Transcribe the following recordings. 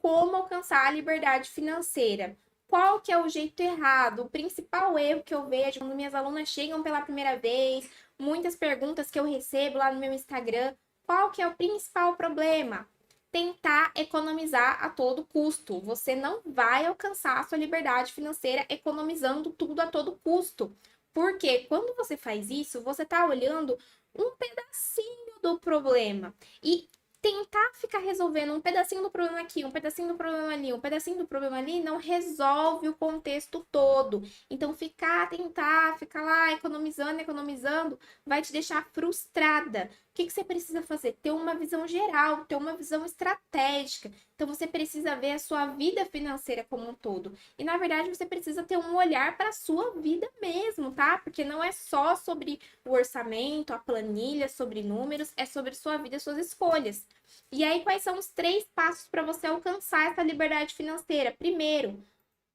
como alcançar a liberdade financeira. Qual que é o jeito errado? O principal erro que eu vejo quando minhas alunas chegam pela primeira vez, muitas perguntas que eu recebo lá no meu Instagram, qual que é o principal problema? Tentar economizar a todo custo. Você não vai alcançar a sua liberdade financeira economizando tudo a todo custo. Porque quando você faz isso, você está olhando um pedacinho do problema. E tentar ficar resolvendo um pedacinho do problema aqui, um pedacinho do problema ali, um pedacinho do problema ali, não resolve o contexto todo. Então, tentar, ficar lá economizando, economizando, vai te deixar frustrada. O que você precisa fazer? Ter uma visão geral, ter uma visão estratégica. Então, você precisa ver a sua vida financeira como um todo. E, na verdade, você precisa ter um olhar para a sua vida mesmo, tá? Porque não é só sobre o orçamento, a planilha, sobre números, é sobre sua vida, suas escolhas. E aí, quais são os 3 passos para você alcançar essa liberdade financeira? Primeiro,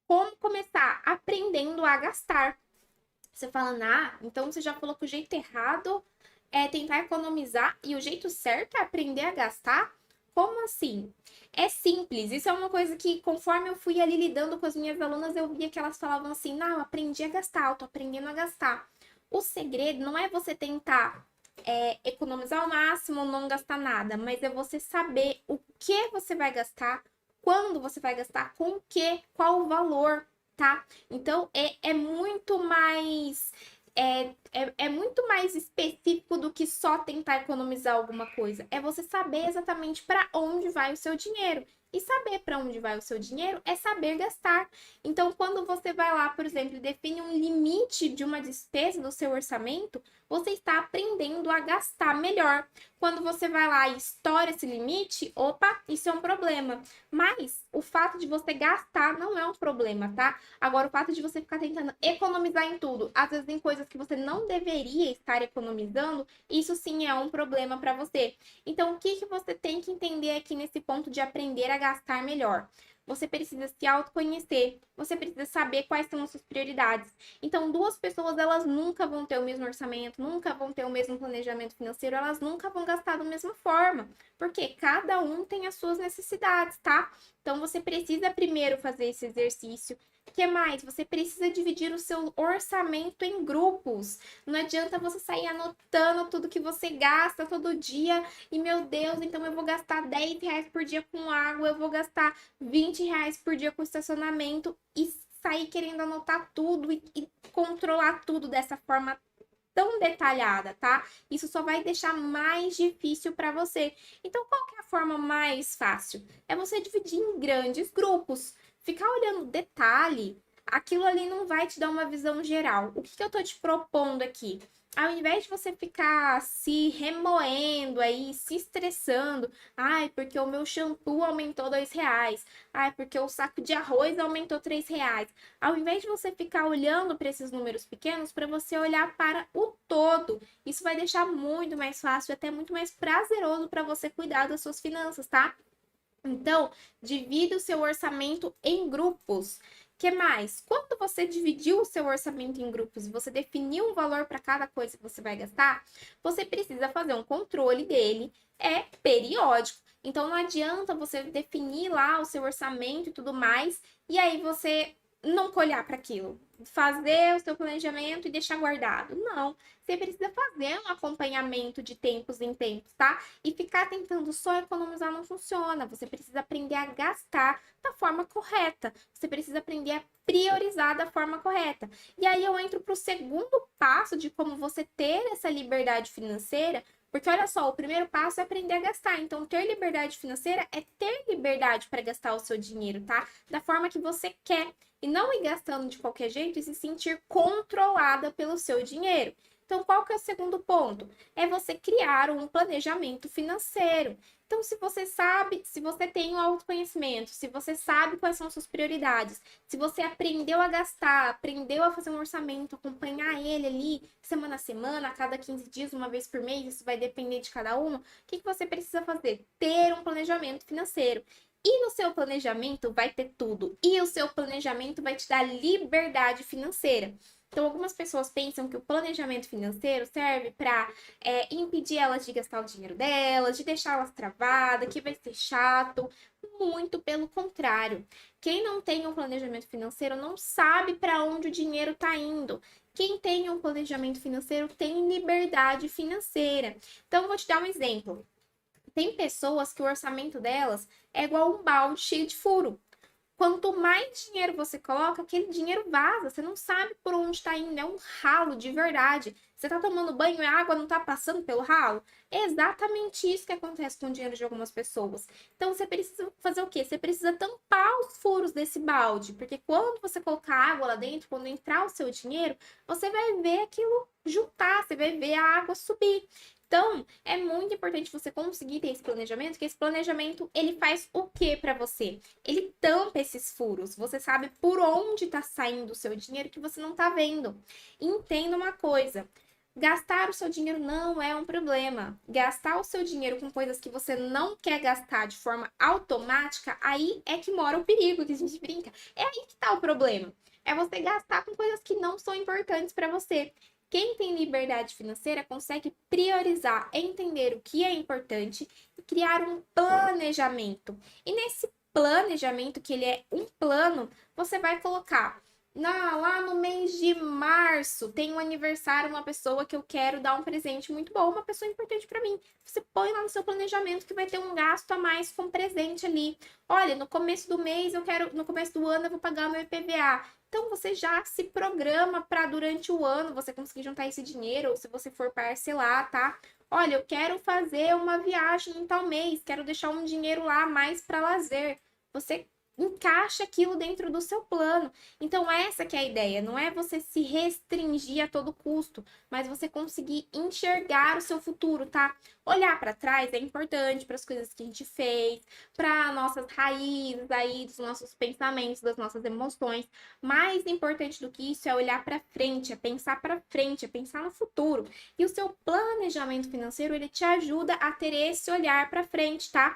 como começar? Aprendendo a gastar. Você fala, então você já falou que o jeito errado é tentar economizar e o jeito certo é aprender a gastar? Como assim? É simples. Isso é uma coisa que, conforme eu fui ali lidando com as minhas alunas, eu via que elas falavam assim: não, eu aprendi a gastar, eu tô aprendendo a gastar. O segredo não é você tentar economizar ao máximo, não gastar nada, mas é você saber o que você vai gastar, quando você vai gastar, com o que, qual o valor, tá? Então é muito mais. É muito mais específico do que só tentar economizar alguma coisa. É você saber exatamente para onde vai o seu dinheiro. E saber para onde vai o seu dinheiro é saber gastar. Então, quando você vai lá, por exemplo, e define um limite de uma despesa do seu orçamento, você está aprendendo a gastar melhor. Quando você vai lá e estoura esse limite, opa, isso é um problema. Mas o fato de você gastar não é um problema, tá? Agora, o fato de você ficar tentando economizar em tudo, às vezes em coisas que você não deveria estar economizando, isso sim é um problema para você. Então, o que que você tem que entender aqui nesse ponto de aprender a gastar melhor? Você precisa se autoconhecer, você precisa saber quais são as suas prioridades. Então, 2 pessoas, elas nunca vão ter o mesmo orçamento, nunca vão ter o mesmo planejamento financeiro, elas nunca vão gastar da mesma forma, porque cada um tem as suas necessidades, tá? Então, você precisa primeiro fazer esse exercício. O que mais? Você precisa dividir o seu orçamento em grupos. Não adianta você sair anotando tudo que você gasta todo dia e, meu Deus, então eu vou gastar R$ 10 por dia com água, eu vou gastar R$ 20 por dia com estacionamento e sair querendo anotar tudo e controlar tudo dessa forma tão detalhada, tá? Isso só vai deixar mais difícil para você. Então, qual que é a forma mais fácil? É você dividir em grandes grupos. Ficar olhando detalhe, aquilo ali não vai te dar uma visão geral. O que que eu tô te propondo aqui? Ao invés de você ficar se remoendo aí, se estressando, ai, porque o meu shampoo aumentou R$ 2, ai, porque o saco de arroz aumentou R$ 3. Ao invés de você ficar olhando para esses números pequenos, para você olhar para o todo. Isso vai deixar muito mais fácil e até muito mais prazeroso para você cuidar das suas finanças, tá? Então, divida o seu orçamento em grupos. Que mais? Quando você dividiu o seu orçamento em grupos e você definiu um valor para cada coisa que você vai gastar, você precisa fazer um controle dele, é periódico. Então não adianta você definir lá o seu orçamento e tudo mais, e aí você não olhar para aquilo, fazer o seu planejamento e deixar guardado. Não, você precisa fazer um acompanhamento de tempos em tempos, tá? E ficar tentando só economizar não funciona. Você precisa aprender a gastar da forma correta. Você precisa aprender a priorizar da forma correta. E aí eu entro para o segundo passo de como você ter essa liberdade financeira. Porque olha só, o primeiro passo é aprender a gastar. Então, ter liberdade financeira é ter liberdade para gastar o seu dinheiro, tá? Da forma que você quer. E não ir gastando de qualquer jeito e se sentir controlada pelo seu dinheiro. Então, qual que é o segundo ponto? É você criar um planejamento financeiro. Então, se você sabe, se você tem o autoconhecimento, se você sabe quais são suas prioridades, se você aprendeu a gastar, aprendeu a fazer um orçamento, acompanhar ele ali semana a semana, a cada 15 dias, uma vez por mês, isso vai depender de cada uma, o que que você precisa fazer? Ter um planejamento financeiro. E no seu planejamento vai ter tudo. E o seu planejamento vai te dar liberdade financeira. Então, algumas pessoas pensam que o planejamento financeiro serve para impedir elas de gastar o dinheiro delas, de deixá-las travadas, que vai ser chato. Muito pelo contrário. Quem não tem um planejamento financeiro não sabe para onde o dinheiro está indo. Quem tem um planejamento financeiro tem liberdade financeira. Então, vou te dar um exemplo. Tem pessoas que o orçamento delas é igual um balde cheio de furo. Quanto mais dinheiro você coloca, aquele dinheiro vaza. Você não sabe por onde está indo. É um ralo de verdade. Você está tomando banho e a água não está passando pelo ralo? É exatamente isso que acontece com o dinheiro de algumas pessoas. Então você precisa fazer o quê? Você precisa tampar os furos desse balde. Porque quando você colocar água lá dentro, quando entrar o seu dinheiro, você vai ver aquilo juntar, você vai ver a água subir. Então, é muito importante você conseguir ter esse planejamento, que esse planejamento, ele faz o que para você? Ele tampa esses furos. Você sabe por onde está saindo o seu dinheiro que você não está vendo. Entenda uma coisa. Gastar o seu dinheiro não é um problema. Gastar o seu dinheiro com coisas que você não quer gastar de forma automática, aí é que mora o perigo, que a gente brinca. É aí que tá o problema. É você gastar com coisas que não são importantes para você. Quem tem liberdade financeira consegue priorizar, entender o que é importante e criar um planejamento. E nesse planejamento, que ele é um plano, você vai colocar lá no mês de março tem um aniversário, uma pessoa que eu quero dar um presente muito bom, uma pessoa importante para mim. Você põe lá no seu planejamento que vai ter um gasto a mais com presente ali. Olha, no começo do mês no começo do ano eu vou pagar o meu IPVA. Então você já se programa para durante o ano você conseguir juntar esse dinheiro, ou se você for parcelar, tá? Olha, eu quero fazer uma viagem em tal mês, quero deixar um dinheiro lá mais para lazer. Você encaixa aquilo dentro do seu plano. Então essa que é a ideia, não é você se restringir a todo custo, mas você conseguir enxergar o seu futuro, tá? Olhar para trás é importante para as coisas que a gente fez, para nossas raízes aí dos nossos pensamentos, das nossas emoções. Mais importante do que isso é olhar para frente, é pensar para frente, é pensar no futuro. E o seu planejamento financeiro, ele te ajuda a ter esse olhar para frente, tá?